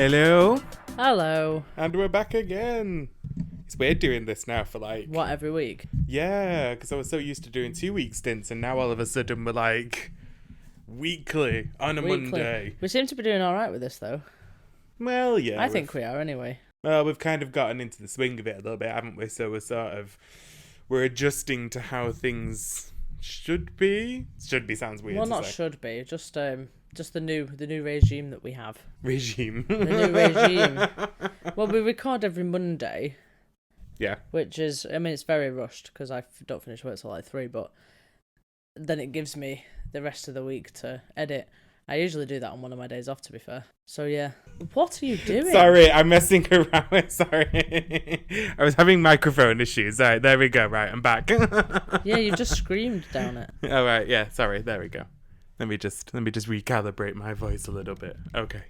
Hello. Hello. And we're back again. It's weird doing this now for What, every week? Yeah, because I was so used to doing 2-week stints, and now all of a sudden we're weekly on a Monday. We seem to be doing alright with this, though. Well, yeah. I think we are, anyway. Well, we've kind of gotten into the swing of it a little bit, haven't we? So we're adjusting to how things should be. Should be sounds weird. Well, to not say. should be. Just the new regime that we have. Regime. The new regime. Well, we record every Monday. Yeah. Which is, it's very rushed because I don't finish work till 3, but then it gives me the rest of the week to edit. I usually do that on one of my days off, to be fair. So, yeah. What are you doing? Sorry, I'm messing around. Sorry. I was having microphone issues. All right, there we go. Right, I'm back. Yeah, you just screamed down it. All right, yeah, sorry. There we go. Let me just recalibrate my voice a little bit. Okay.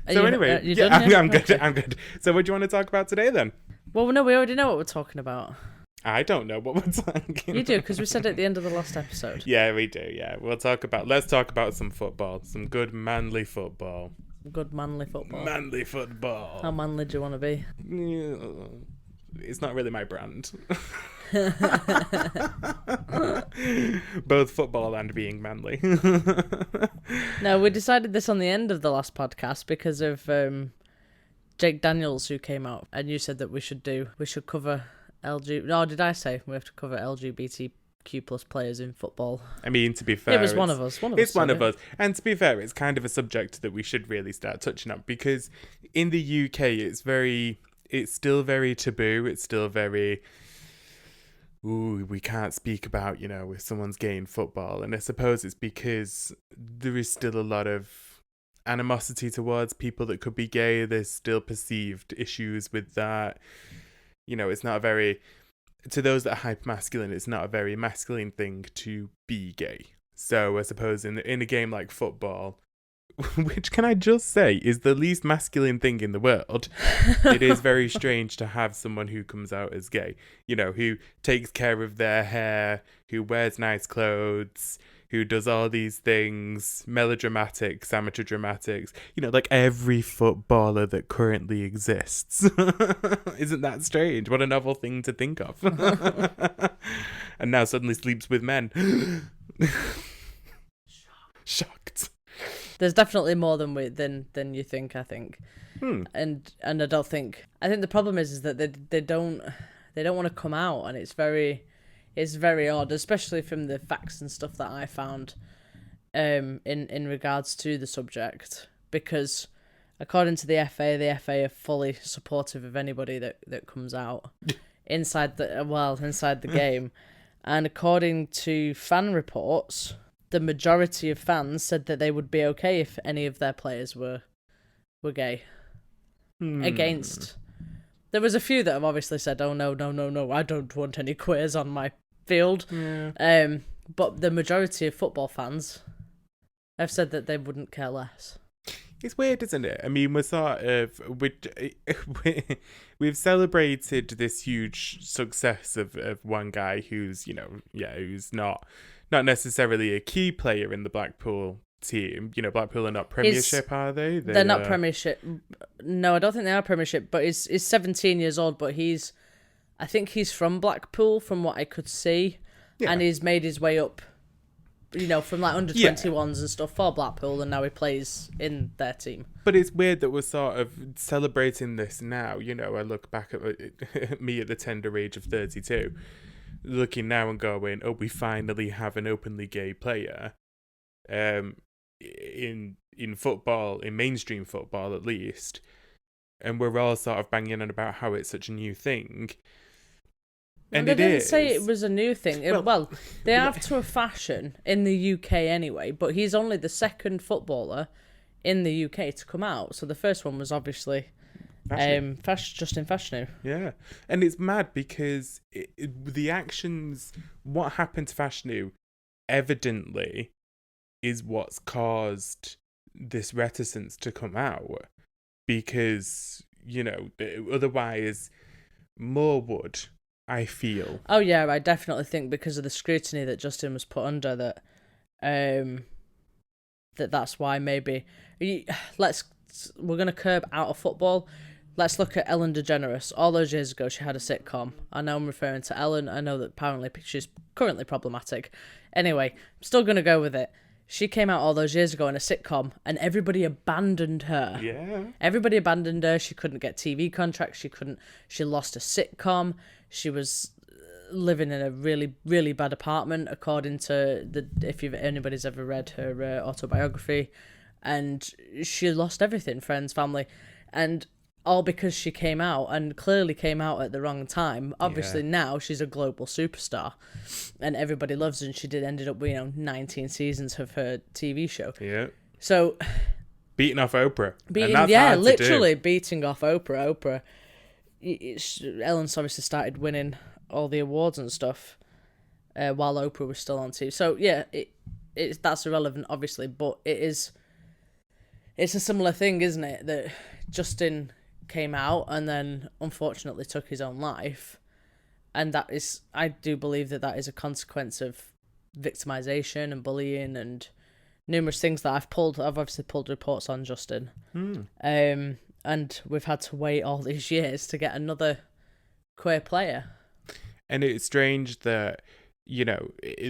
Anyway, you yeah, done I'm good. Okay. I'm good. So what do you want to talk about today then? Well, no, we already know what we're talking about. I don't know what we're talking You do, because we said it at the end of the last episode. Yeah, we do. Yeah, let's talk about some football. Some good manly football. Good manly football. Manly football. How manly do you want to be? It's not really my brand. Both football and being manly. No, we decided this on the end of the last podcast because of Jake Daniels, who came out, and you said that we should cover No, did I say we have to cover LGBTQ plus players in football? I mean, to be fair, it was one of us. It's one of us, and to be fair, it's kind of a subject that we should really start touching on because in the UK, it's still very taboo. It's still very, we can't speak about, if someone's gay in football. And I suppose it's because there is still a lot of animosity towards people that could be gay. There's still perceived issues with that. It's not to those that are hyper-masculine, it's not a very masculine thing to be gay. So I suppose in a game like football, which can I just say is the least masculine thing in the world, it is very strange to have someone who comes out as gay, who takes care of their hair, who wears nice clothes, who does all these things, melodramatics, amateur dramatics, like every footballer that currently exists. Isn't that strange? What a novel thing to think of. And now suddenly sleeps with men. Shocked. There's definitely more than you think, I think. And I don't think... I think the problem is that they don't want to come out, and it's very odd, especially from the facts and stuff that I found in regards to the subject, because according to the FA are fully supportive of anybody that comes out inside the game, and according to fan reports, the majority of fans said that they would be okay if any of their players were gay. Against... There was a few that have obviously said, oh, no, I don't want any queers on my field. Yeah. But the majority of football fans have said that they wouldn't care less. It's weird, isn't it? I mean, we're sort of... We've celebrated this huge success of one guy who's, who's not necessarily a key player in the Blackpool team. Blackpool are not Premiership, are they? They're not Premiership. No, I don't think they are Premiership, but he's 17 years old, but I think he's from Blackpool from what I could see. Yeah. And he's made his way up, from under 21s and stuff for Blackpool, and now he plays in their team. But it's weird that we're sort of celebrating this now. I look back at me at the tender age of 32, looking now and going, oh, we finally have an openly gay player. In football, in mainstream football at least, and we're all sort of banging on about how it's such a new thing. And they didn't say it was a new thing. They have to a fashion in the UK anyway, but he's only the second footballer in the UK to come out. So the first one was obviously Justin Fashanu. Yeah, and it's mad because the actions, what happened to Fashanu, evidently is what's caused this reticence to come out, because otherwise more would, I feel. Oh yeah, I definitely think because of the scrutiny that Justin was put under, that's why maybe let's we're gonna curb out of football. Let's look at Ellen DeGeneres. All those years ago, she had a sitcom. I know I'm referring to Ellen. I know that apparently she's currently problematic. Anyway, I'm still gonna go with it. She came out all those years ago in a sitcom, and everybody abandoned her. Yeah. Everybody abandoned her. She couldn't get TV contracts. She lost a sitcom. She was living in a really, really bad apartment, according to if anybody's ever read her autobiography. And she lost everything, friends, family. And all because she came out, and clearly came out at the wrong time. Obviously now she's a global superstar and everybody loves her, and she ended up, 19 seasons of her TV show. Yeah. So beating off Oprah. Literally beating off Oprah. Ellen's obviously started winning all the awards and stuff while Oprah was still on TV. So yeah, that's irrelevant, obviously, but it's a similar thing, isn't it? That Justin came out and then unfortunately took his own life, and I do believe that is a consequence of victimization and bullying and numerous things that I've obviously pulled reports on Justin. And we've had to wait all these years to get another queer player. And it's strange that,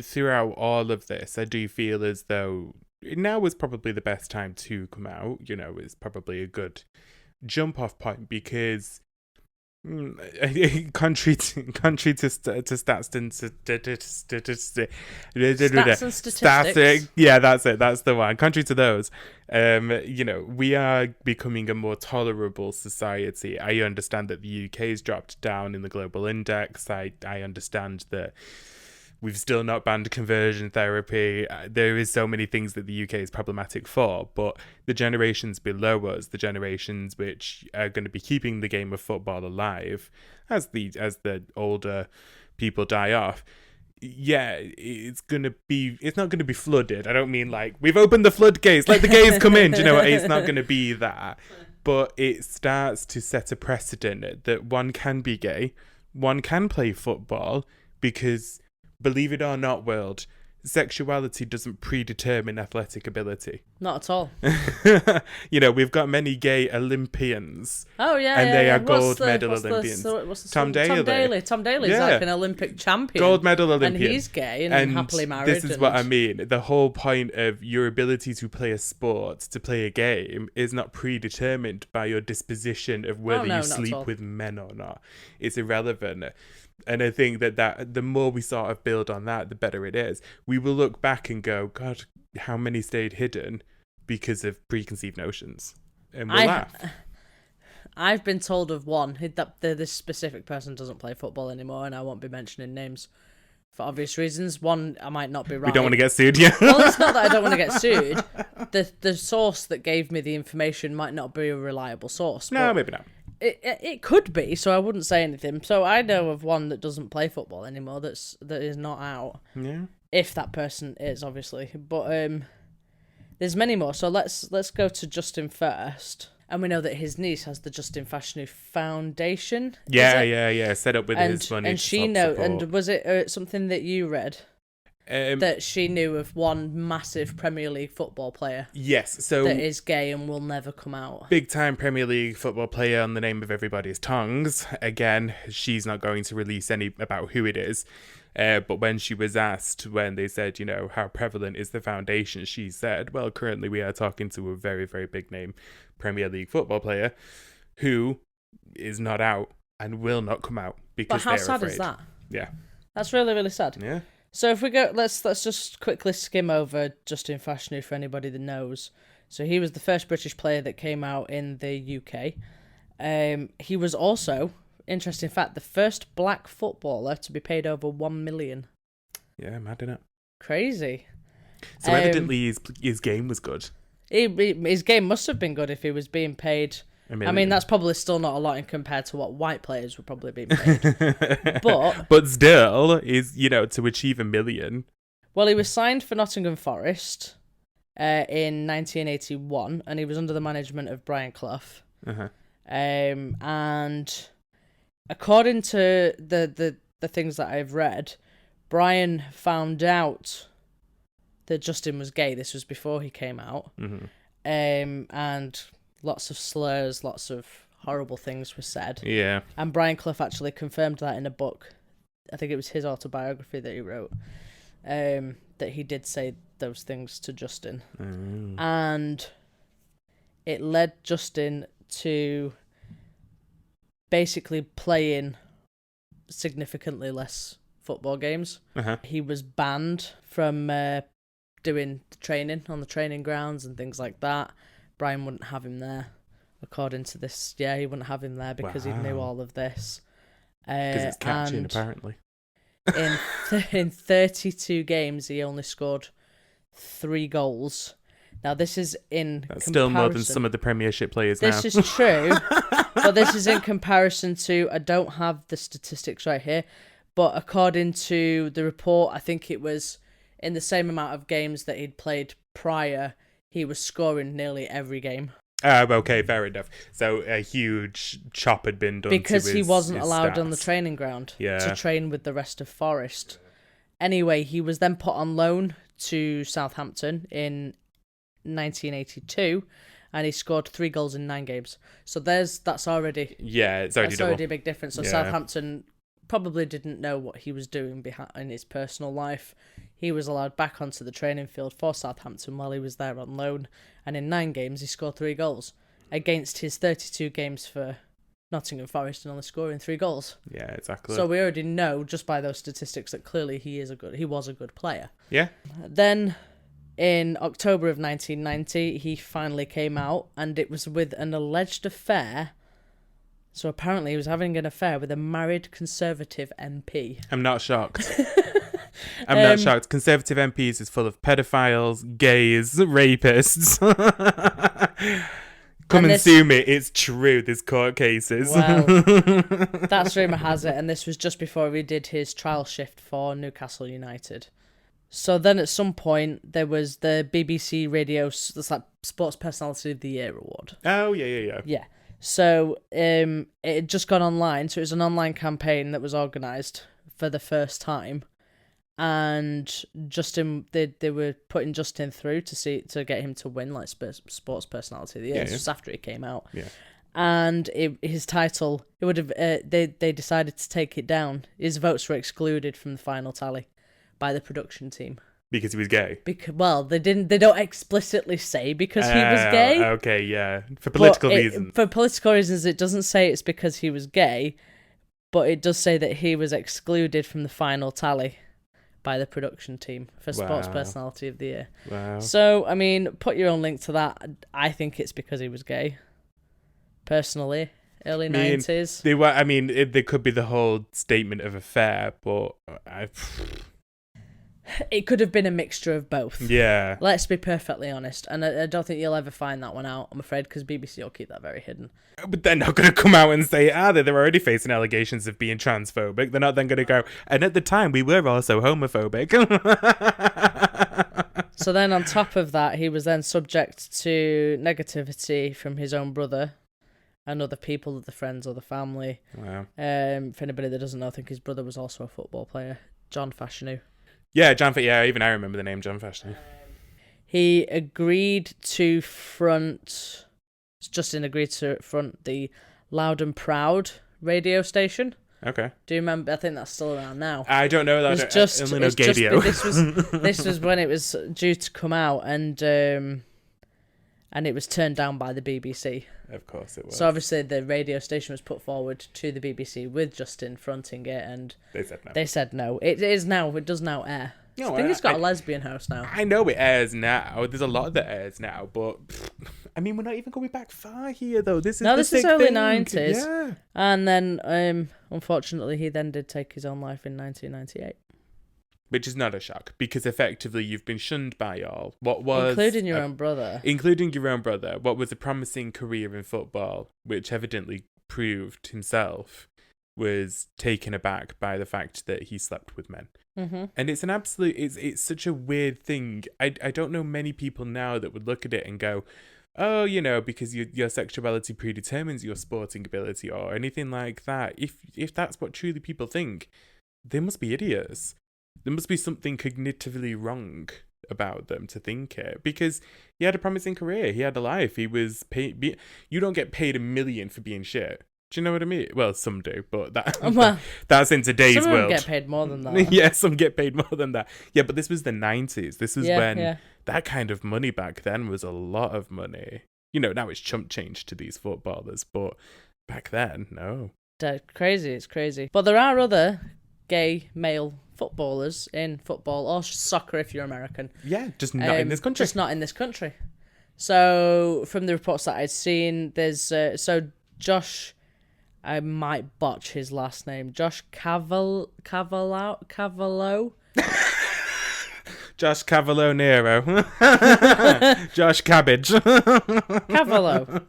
throughout all of this, I do feel as though now was probably the best time to come out. It's probably a good jump off point, because contrary to stats and statistics, yeah, that's it, that's the one. Contrary to those, we are becoming a more tolerable society. I understand that the UK's dropped down in the global index. I understand that we've still not banned conversion therapy. There is so many things that the UK is problematic for, but the generations below us, the generations which are going to be keeping the game of football alive as the older people die off, it's not going to be flooded. I don't mean like we've opened the floodgates, let the gays come in. Do you know what? It's not going to be that. But it starts to set a precedent that one can be gay, one can play football, because believe it or not, world, sexuality doesn't predetermine athletic ability. Not at all. We've got many gay Olympians. Oh, yeah. And they are gold medal Olympians. Tom Daley. Tom Daley's like an Olympic champion. Gold medal Olympian. And he's gay and happily married. This is what I mean. The whole point of your ability to play a sport, to play a game, is not predetermined by your disposition of whether you sleep with men or not. It's irrelevant. And I think that the more we sort of build on that, the better it is. We will look back and go, God, how many stayed hidden because of preconceived notions? And we'll laugh. I've been told of one that this specific person doesn't play football anymore, and I won't be mentioning names for obvious reasons. One, I might not be right. We don't want to get sued, yeah. Well, it's not that I don't want to get sued. The source that gave me the information might not be a reliable source. No, maybe not. It could be, so I wouldn't say anything. So I know of one that doesn't play football anymore. That is not out. Yeah. If that person is, obviously, but there's many more. So let's go to Justin first. And we know that his niece has the Justin Fashanu Foundation. Yeah. Set up with his money. And she know. And was it something that you read? That she knew of one massive Premier League football player. Yes, so that is gay and will never come out. Big time Premier League football player on the name of everybody's tongues. Again, she's not going to release any about who it is. But when she was asked, when they said, how prevalent is the foundation, she said, well, currently we are talking to a very, very big name Premier League football player who is not out and will not come out because they're afraid. But how sad is that? Yeah. That's really, really sad. Yeah. So if we go, let's just quickly skim over Justin Fashanu for anybody that knows. So he was the first British player that came out in the UK. He was also, interesting fact, the first black footballer to be paid over $1 million. Yeah, mad, innit? Crazy. So evidently his game was good. His game must have been good if he was being paid. I mean, that's probably still not a lot in compared to what white players were probably being paid. But still, is to achieve $1 million. Well, he was signed for Nottingham Forest in 1981, and he was under the management of Brian Clough. Uh-huh. And according to the things that I've read, Brian found out that Justin was gay. This was before he came out. Mm-hmm. And lots of slurs, lots of horrible things were said. Yeah. And Brian Clough actually confirmed that in a book. I think it was his autobiography that he wrote. That he did say those things to Justin. And it led Justin to basically playing significantly less football games. He was banned from doing training on the training grounds and things like that. Brian wouldn't have him there, according to this. Yeah, he wouldn't have him there because he knew all of this. Because it's catching, apparently. In 32 games, he only scored 3 goals. Now, this is in That's comparison. still more than some of the Premiership players now. This is true, but this is in comparison to, I don't have the statistics right here, but according to the report, I think it was in the same amount of games that he'd played prior, he was scoring nearly every game. Okay, fair enough. So a huge chop had been done because to he wasn't allowed on the stats. training ground Yeah. to train with the rest of Forest. Anyway, he was then put on loan to Southampton in 1982, and he scored 3 goals in 9 games. So that's already it's already double. a big difference. So Yeah. Southampton probably didn't know what he was doing in his personal life. He was allowed back onto the training field for Southampton while he was there on loan, and in 9 games he scored 3 goals against his 32 games for Nottingham Forest and only scoring 3 goals. Yeah, exactly. So we already know just by those statistics that clearly he was a good player. Yeah. Then in October of 1990 he finally came out, and it was with an alleged affair. So apparently he was having an affair with a married Conservative MP. I'm not shocked. I'm not shocked. Conservative MPs is full of pedophiles, gays, rapists. Come and sue me. It's true, there's court cases. Well, that's rumour has it, and this was just before he did his trial shift for Newcastle United. So then at some point, there was the BBC Radio, that's like Sports Personality of the Year award. Oh, yeah. Yeah. So it had just gone online, so it was an online campaign that was organised for the first time. And Justin, they were putting Justin through to get him to win like Sports Personality of the Year. Yeah. Just after he came out. Yeah. And his title, it would have. They decided to take it down. His votes were excluded from the final tally by the production team Because he was gay. Well, they didn't. They don't explicitly say because he was gay. Okay, yeah. For political reasons. For political reasons, it doesn't say it's because he was gay, but it does say that he was excluded from the final tally by the production team for Sports Personality of the Year. Wow. So, I mean, put your own link to that. I think it's because he was gay. Personally, early 90s. There could be the whole statement of affair, but It could have been a mixture of both. Yeah. Let's be perfectly honest. And I don't think you'll ever find that one out, I'm afraid, because BBC will keep that very hidden. But they're not going to come out and say, they're already facing allegations of being transphobic. They're not then going to go, and at the time we were also homophobic. So then on top of that, he was then subject to negativity from his own brother and other people, the friends or the family. Wow. For anybody that doesn't know, I think his brother was also a football player, John Fashanu. Yeah, even I remember the name John Fashanu. He agreed to Justin agreed to front the Loud and Proud radio station. Okay. Do you remember? I think that's still around now. I don't know that. I only know Gadio. This was when it was due to come out, and it was turned down by the BBC. Of course it was. So obviously the radio station was put forward to the BBC with Justin fronting it, and they said no. It does now air. No, I think it's got a lesbian host now. I know it airs now. There's a lot that airs now, but we're not even going back far here, though. This is early thing. 90s. Yeah. And then, unfortunately, he then did take his own life in 1998. Which is not a shock, because effectively you've been shunned by all. Including your own brother. Including your own brother. What was a promising career in football, which evidently proved himself, was taken aback by the fact that he slept with men. Mm-hmm. And it's an absolute, it's such a weird thing. I don't know many people now that would look at it and go, oh, because your sexuality predetermines your sporting ability or anything like that. If that's what truly people think, they must be idiots. There must be something cognitively wrong about them to think it, because he had a promising career. He had a life. He was paid. You don't get paid $1 million for being shit. Do you know what I mean? Well, some do, but that's in today's some world. Some get paid more than that. Yeah, some get paid more than that. Yeah, but this was the 90s. This was when that kind of money back then was a lot of money. You know, now it's chump change to these footballers, but back then, no. Crazy, it's crazy. But there are other gay male footballers in football or soccer if you're American. Yeah, just not in this country. Just not in this country. So, from the reports that I'd seen, there's Josh... I might botch his last name. Josh Cavallo? Josh Cavallo Nero. Josh Cabbage. Cavallo?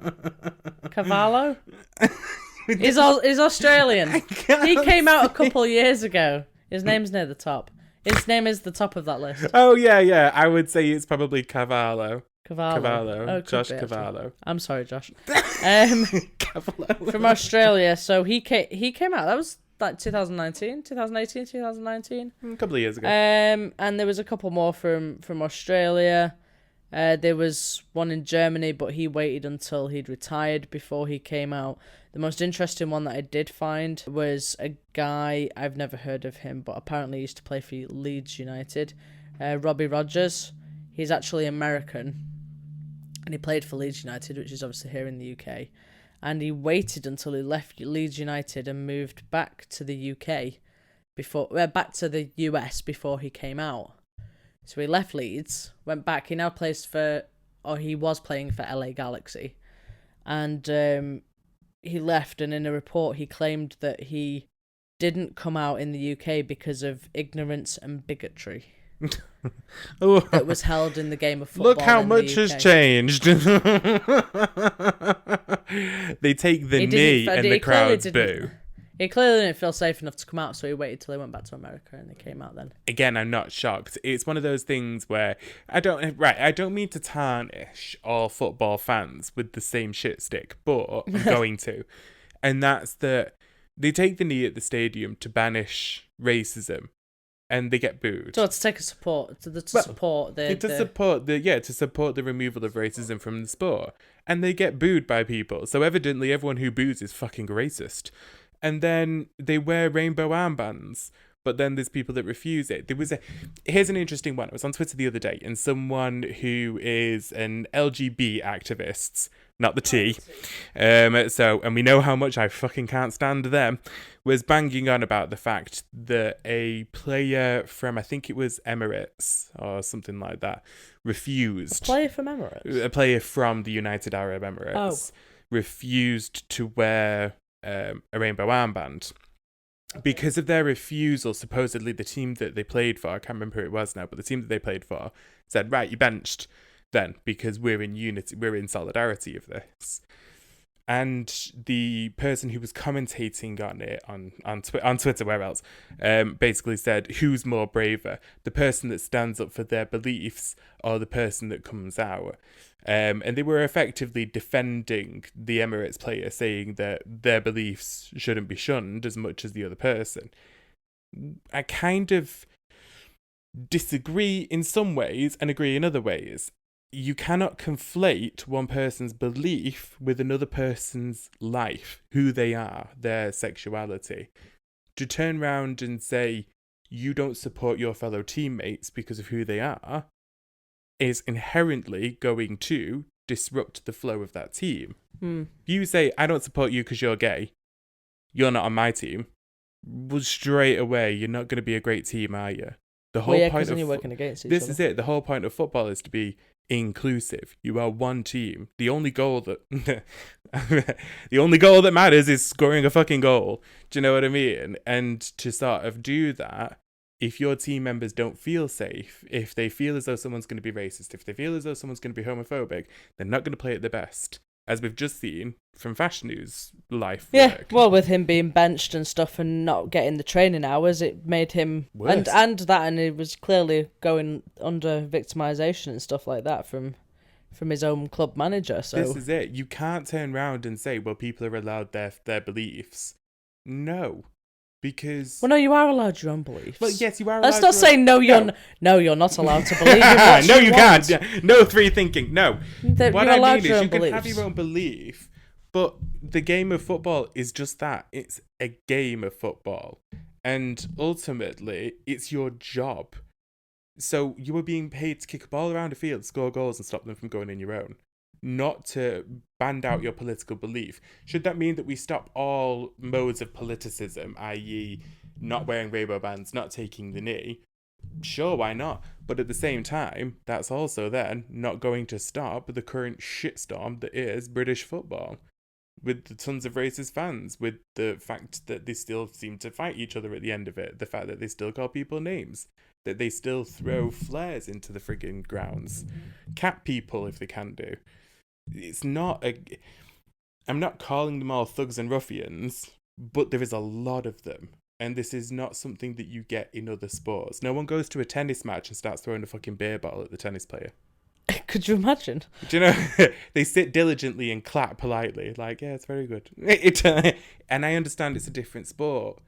He's Australian. He came out a couple years ago. His name's near the top. His name is the top of that list. Oh, yeah. I would say it's probably Cavallo. Cavallo. Oh, Josh Cavallo. I'm sorry, Josh. From Australia. So he came out. That was like 2019, 2018, 2019. A couple of years ago. And there was a couple more from Australia. There was one in Germany, but he waited until he'd retired before he came out. The most interesting one that I did find was a guy, I've never heard of him, but apparently he used to play for Leeds United. Robbie Rogers. He's actually American. And he played for Leeds United, which is obviously here in the UK. And he waited until he left Leeds United and moved back to the UK back to the US before he came out. So he left Leeds, went back. He now plays he was playing for LA Galaxy. And he left, and in a report he claimed that he didn't come out in the UK because of ignorance and bigotry. That was held in the game of football. Look how much has changed. They take the knee and the crowds boo. He clearly didn't feel safe enough to come out, so he waited till he went back to America and he came out then. Again, I'm not shocked. It's one of those things where I don't mean to tarnish all football fans with the same shit stick, but I'm going to. And that's that they take the knee at the stadium to banish racism. And they get booed. So to take a support to support the removal of racism from the sport, and they get booed by people. So evidently, everyone who boos is fucking racist. And then they wear rainbow armbands, but then there's people that refuse it. Here's an interesting one. I was on Twitter the other day, and someone who is an LGB activist, not the T, and we know how much I fucking can't stand them, was banging on about the fact that a player from, I think it was Emirates or something like that, refused. A player from Emirates? A player from the United Arab Emirates refused to wear a rainbow armband. Because of their refusal, supposedly the team that they played for, I can't remember who it was now, but the team that they played for said, right, you're benched then, because we're in unity, we're in solidarity of this. And the person who was commentating on it on Twitter, where else, basically said, who's more braver, the person that stands up for their beliefs or the person that comes out? And they were effectively defending the Emirates player, saying that their beliefs shouldn't be shunned as much as the other person. I kind of disagree in some ways and agree in other ways. You cannot conflate one person's belief with another person's life, who they are, their sexuality. To turn around and say you don't support your fellow teammates because of who they are is inherently going to disrupt the flow of that team. If you say, I don't support you because you're gay, you're not on my team, well, straight away, you're not going to be a great team, are you? The whole point of you're working against each this other. is it. The whole point of football is to be inclusive. You are one team. The only goal that matters is scoring a fucking goal. Do you know what I mean? And to sort of do that, if your team members don't feel safe, if they feel as though someone's going to be racist, if they feel as though someone's going to be homophobic, they're not going to play at their best. As we've just seen from Fashion News life. Yeah, work. well, with him being benched and stuff and not getting the training hours, it made him worse. And he was clearly going under victimisation and stuff like that from his own club manager. So this is it. You can't turn around and say, well, people are allowed their beliefs. No. Because Well, no, you are allowed your own beliefs. well, yes, you are. Let's allowed not say no. You're not allowed to believe in what no, you want. can't. No free thinking. No. That What you're I allowed mean your is own you can beliefs. have your own belief, but the game of football is just that. It's a game of football. And ultimately, it's your job. So you are being paid to kick a ball around a field, score goals, and stop them from going in your own. Not to band out your political belief. Should that mean that we stop all modes of politicism, i.e., not wearing rainbow bands, not taking the knee? Sure, why not? But at the same time, that's also then not going to stop the current shitstorm that is British football. With the tons of racist fans, with the fact that they still seem to fight each other at the end of it, the fact that they still call people names, that they still throw flares into the friggin' grounds, cap people if they can do. It's not a... I'm not calling them all thugs and ruffians, but there is a lot of them. And this is not something that you get in other sports. No one goes to a tennis match and starts throwing a fucking beer bottle at the tennis player. Could you imagine? Do you know? They sit diligently and clap politely. Like, yeah, it's very good. And I understand it's a different sport,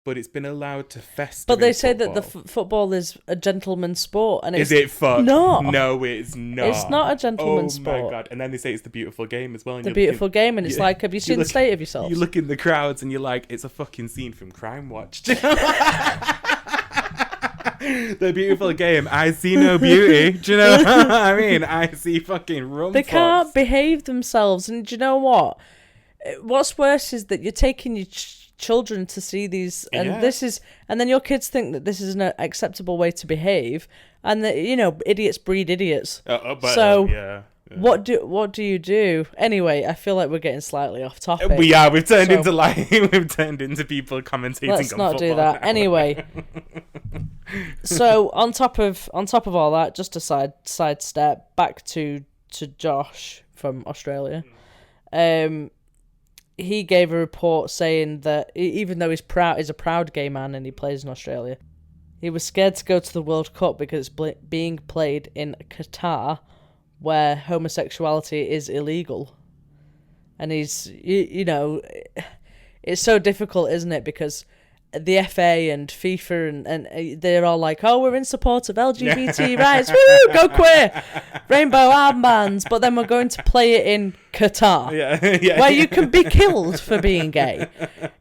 but it's been allowed to fester. But they in say football. that the football is a gentleman's sport, and Is it fuck? No. No, it's not. It's not a gentleman's sport. Oh my god! And then they say it's the beautiful game as well. And The you're beautiful looking, game, and it's like, have you seen the state of yourself? You look in the crowds and you're like, it's a fucking scene from Crime Watch. The beautiful game. I see no beauty. Do you know what I mean? I see fucking rum. They can't behave themselves, and do you know what? What's worse is that you're taking your children to see these, and this is, and then your kids think that this is an acceptable way to behave, and that, you know, idiots breed idiots. What do you do? Anyway, I feel like we're getting slightly off topic. We are. We've turned into we've turned into people commentating. Let's on not football do that. now. Anyway, so on top of all that, just a sidestep back to Josh from Australia. He gave a report saying that even though he's a proud gay man and he plays in Australia, he was scared to go to the World Cup because it's being played in Qatar, where homosexuality is illegal. And he's, you know, it's so difficult, isn't it? Because the FA and FIFA and they're all like, oh, we're in support of LGBT rights, woo, go queer, rainbow armbands, but then we're going to play it in Qatar, where you can be killed for being gay.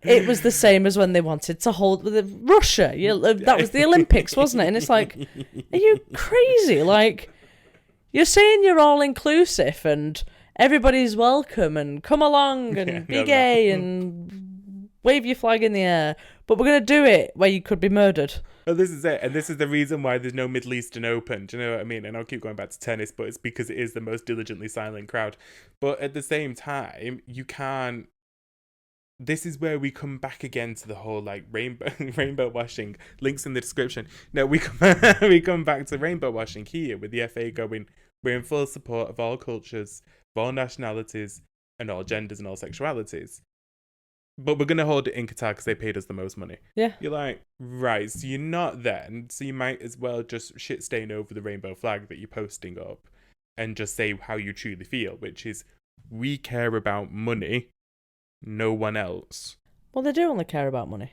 It was the same as when they wanted to hold Russia. That was the Olympics, wasn't it? And it's like, are you crazy? Like, you're saying you're all inclusive and everybody's welcome and come along and be gay and wave your flag in the air, but we're going to do it where you could be murdered. Well, this is it. And this is the reason why there's no Middle Eastern Open. Do you know what I mean? And I'll keep going back to tennis, but it's because it is the most diligently silent crowd. But at the same time, you can't... This is where we come back again to the whole like rainbow washing. Links in the description. No, we come back to rainbow washing here with the FA going, we're in full support of all cultures, of all nationalities, and all genders and all sexualities. But we're going to hold it in Qatar because they paid us the most money. Yeah. You're like, right, so you're not then. So you might as well just shit stain over the rainbow flag that you're posting up and just say how you truly feel, which is, we care about money, no one else. Well, they do only care about money.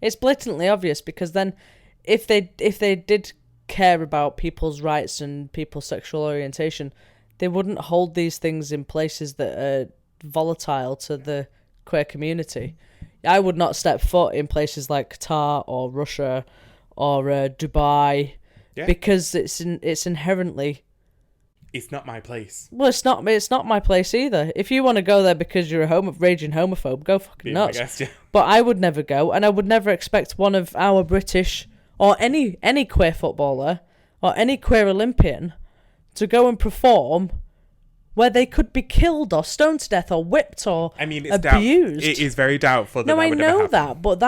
It's blatantly obvious, because then if they did care about people's rights and people's sexual orientation, they wouldn't hold these things in places that are volatile to the queer community. I would not step foot in places like Qatar or Russia or Dubai, because it's inherently... It's not my place. Well, it's not my place either. If you want to go there because you're a raging homophobe, go fucking nuts. I guess, yeah. But I would never go, and I would never expect one of our British or any queer footballer or any queer Olympian to go and perform where they could be killed or stoned to death or whipped or abused. It is very doubtful that I would know ever happen. that, but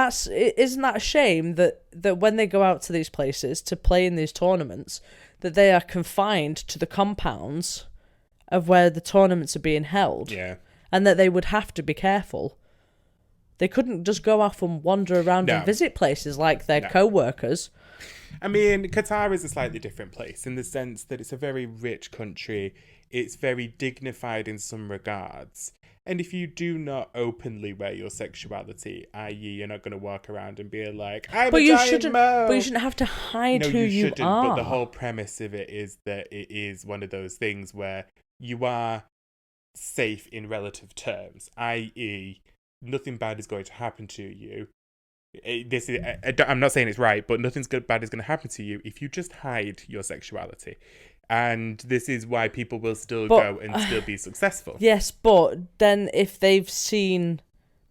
isn't that a shame that when they go out to these places to play in these tournaments, that they are confined to the compounds of where the tournaments are being held, and that they would have to be careful. They couldn't just go off and wander around and visit places like their co-workers. I mean, Qatar is a slightly different place in the sense that it's a very rich country. It's very dignified in some regards. And if you do not openly wear your sexuality, i.e., you're not going to walk around and be like, I'm a giant mo. But you shouldn't have to hide who you shouldn't, are. But the whole premise of it is that it is one of those things where you are safe in relative terms, i.e., nothing bad is going to happen to you. I'm not saying it's right, but nothing bad is going to happen to you if you just hide your sexuality. And this is why people will still go and still be successful. Yes, but then if they've seen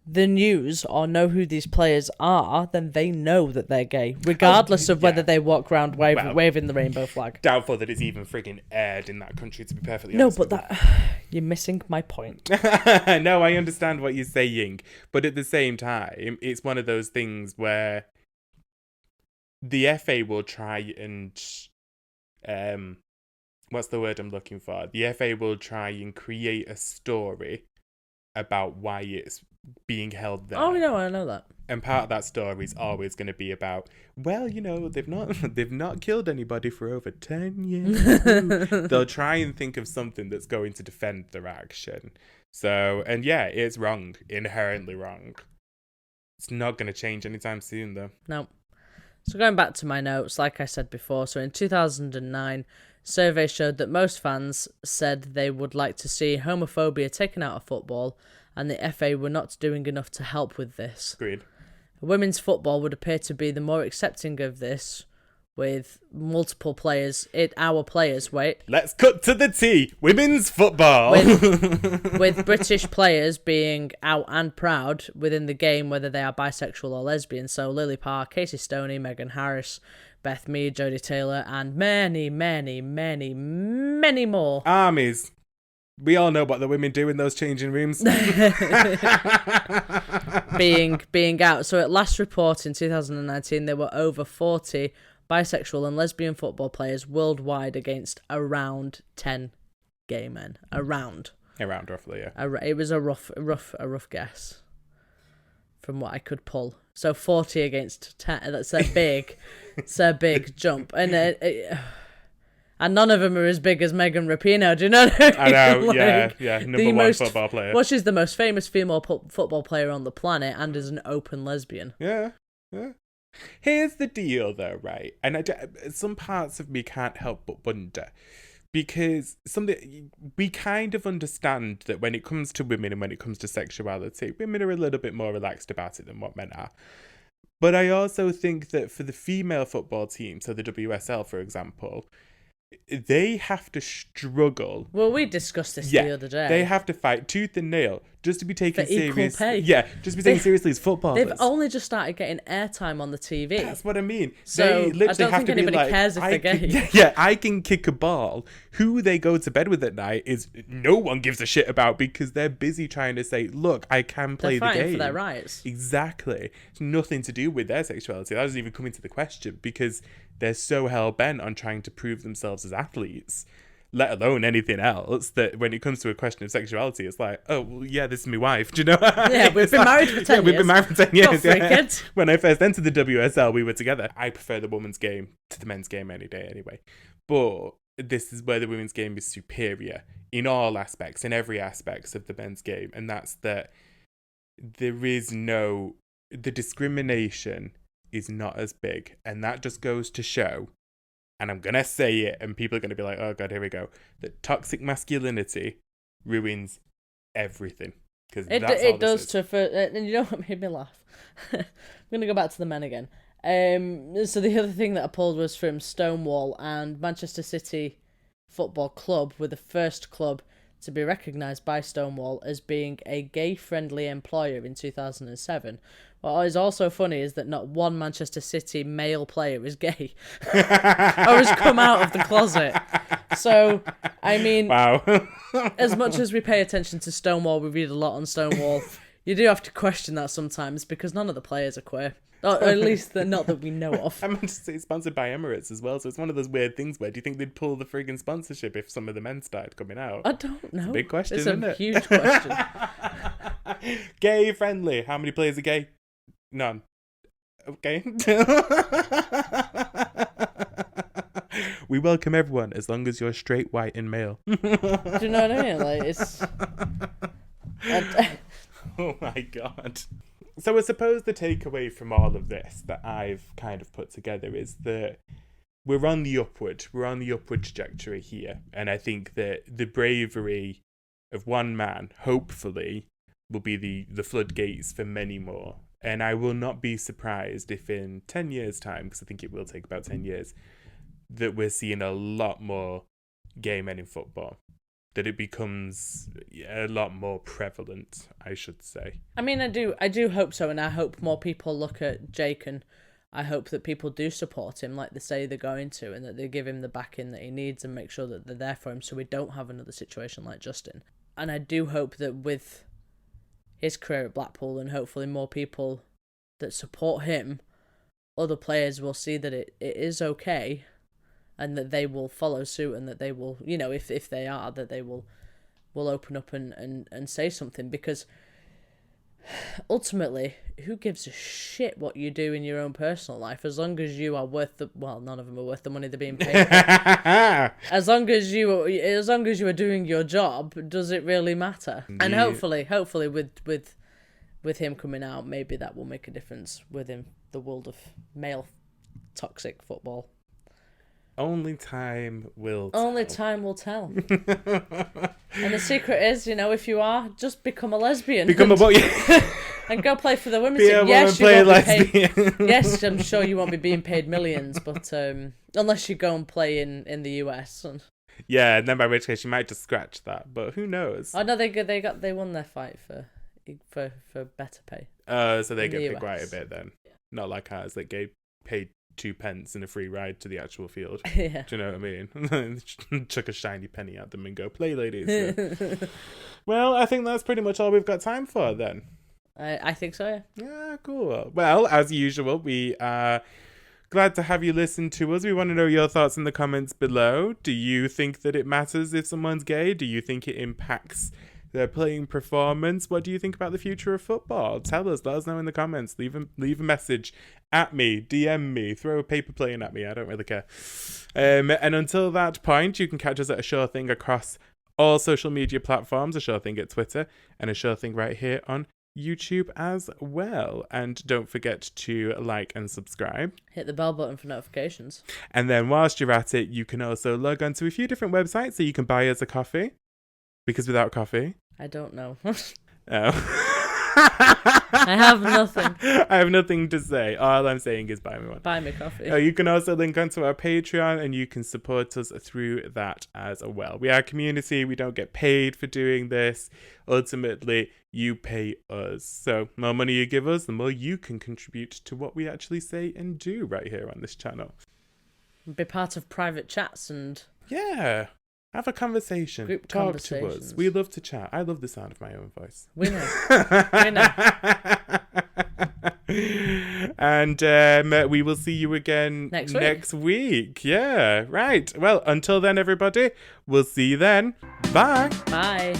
the news or know who these players are, then they know that they're gay, regardless of whether they walk around waving the rainbow flag. Doubtful that it's even frigging aired in that country, to be perfectly honest. No, but you're missing my point. No, I understand what you're saying, but at the same time, it's one of those things where the FA will try and what's the word I'm looking for? The FA will try and create a story about why it's being held there. Oh, no, I know that. And part of that story is always going to be about, well, they've not killed anybody for over 10 years. They'll try and think of something that's going to defend their action. So, and yeah, it's wrong, inherently wrong. It's not going to change anytime soon, though. No. So going back to my notes, like I said before, so in 2009, survey showed that most fans said they would like to see homophobia taken out of football, and the FA were not doing enough to help with this. Agreed. Women's football would appear to be the more accepting of this, with multiple players, Let's cut to the T. Women's football. With British players being out and proud within the game, whether they are bisexual or lesbian. So Lily Parr, Casey Stoney, Megan Harris, Beth Mead, Jodie Taylor, and many, many, many, many more. Armies. We all know what the women do in those changing rooms. being out. So at last report in 2019, there were over 40 bisexual and lesbian football players worldwide against around 10 gay men. Around roughly, yeah. It was a rough guess from what I could pull. So 40 against 10. That's a big jump. And none of them are as big as Megan Rapinoe, do you know what I mean? I know, yeah. Number one football player. Well, she's the most famous female football player on the planet and is an open lesbian. Yeah. Here's the deal, though, right? And some parts of me can't help but wonder. Because we kind of understand that when it comes to women and when it comes to sexuality, women are a little bit more relaxed about it than what men are. But I also think that for the female football team, so the WSL, for example, they have to struggle. Well, we discussed this the other day. They have to fight tooth and nail just to be taken seriously. Yeah, just to be taken seriously as footballers. They've only just started getting airtime on the TV. That's what I mean. So they literally I don't have think to anybody be like, cares if they're gay. Yeah, I can kick a ball. Who they go to bed with at night is no one gives a shit about because they're busy trying to say, look, I can play the game. They're fighting for their rights. Exactly. It's nothing to do with their sexuality. That doesn't even come into the question because they're so hell-bent on trying to prove themselves as athletes, let alone anything else, that when it comes to a question of sexuality, it's like, oh, well, yeah, this is my wife. Do you know? Yeah, we've been married for 10 years. Yeah, we've been married for 10 years. Yeah. When I first entered the WSL, we were together. I prefer the women's game to the men's game any day anyway. But this is where the women's game is superior in all aspects, in every aspect of the men's game. And that's that there is the discrimination is not as big. And that just goes to show, and I'm going to say it, and people are going to be like, oh God, here we go, that toxic masculinity ruins everything. Because it does and you know what made me laugh? I'm going to go back to the men again. So the other thing that I pulled was from Stonewall, and Manchester City Football Club were the first club to be recognised by Stonewall as being a gay-friendly employer in 2007. What is also funny is that not one Manchester City male player is gay or has come out of the closet. So, I mean, wow. As much as we pay attention to Stonewall, we read a lot on Stonewall, you do have to question that sometimes because none of the players are queer. Or at least they're not that we know of. I'm sponsored by Emirates as well, so it's one of those weird things where do you think they'd pull the friggin' sponsorship if some of the men started coming out? I don't know. It's a big question, isn't it? It's a huge question. Gay friendly. How many players are gay? None. Okay. We welcome everyone as long as you're straight, white, and male. Do you know what I mean? Like, it's... Oh my God. So I suppose the takeaway from all of this that I've kind of put together is that we're on the upward trajectory here. And I think that the bravery of one man, hopefully, will be the floodgates for many more. And I will not be surprised if in 10 years' time, because I think it will take about 10 years, that we're seeing a lot more gay men in football. That it becomes a lot more prevalent, I should say. I mean, I do hope so, and I hope more people look at Jake, and I hope that people do support him like they say they're going to, and that they give him the backing that he needs and make sure that they're there for him so we don't have another situation like Justin. And I do hope that with his career at Blackpool and hopefully more people that support him, other players will see that it is okay, and that they will follow suit, and that they will, you know, if they are, that they will open up and say something, because ultimately, who gives a shit what you do in your own personal life, as long as you are worth the, well, none of them are worth the money they're being paid for. as long as you are doing your job, does it really matter? And hopefully with him coming out, maybe that will make a difference within the world of male toxic football. Only time will tell. Only time will tell. And the secret is, you know, if you are, just become a lesbian. And go play for the women's team. Yes, you won't be paid. Yes, I'm sure you won't be being paid millions, but unless you go and play in the US. Yeah, and then by which case you might just scratch that, but who knows? Oh no, they won their fight for better pay. So they get paid quite a bit then. Yeah. Not like ours that get paid 2 pence and a free ride to the actual field. Yeah. Do you know what I mean? Chuck a shiny penny at them and go, play, ladies. Yeah. Well, I think that's pretty much all we've got time for then. I think so, yeah. Yeah, cool. Well, as usual, we are glad to have you listen to us. We want to know your thoughts in the comments below. Do you think that it matters if someone's gay? Do you think it impacts their playing performance? What do you think about the future of football? Tell us. Let us know in the comments. Leave a message at me. DM me. Throw a paper plane at me. I don't really care. And until that point, you can catch us at A Sure Thing across all social media platforms. A Sure Thing at Twitter and A Sure Thing right here on YouTube as well. And don't forget to like and subscribe. Hit the bell button for notifications. And then whilst you're at it, you can also log on to a few different websites so you can buy us a coffee. Because without coffee... I don't know. Oh. I have nothing. I have nothing to say. All I'm saying is buy me one. Buy me coffee. You can also link onto our Patreon and you can support us through that as well. We are a community. We don't get paid for doing this. Ultimately, you pay us. So the more money you give us, the more you can contribute to what we actually say and do right here on this channel. Be part of private chats and... Yeah. Have a conversation. Group Talk to us. We love to chat. I love the sound of my own voice. We know. We know. And we will see you again next week. Yeah, right. Well, until then, everybody, we'll see you then. Bye. Bye.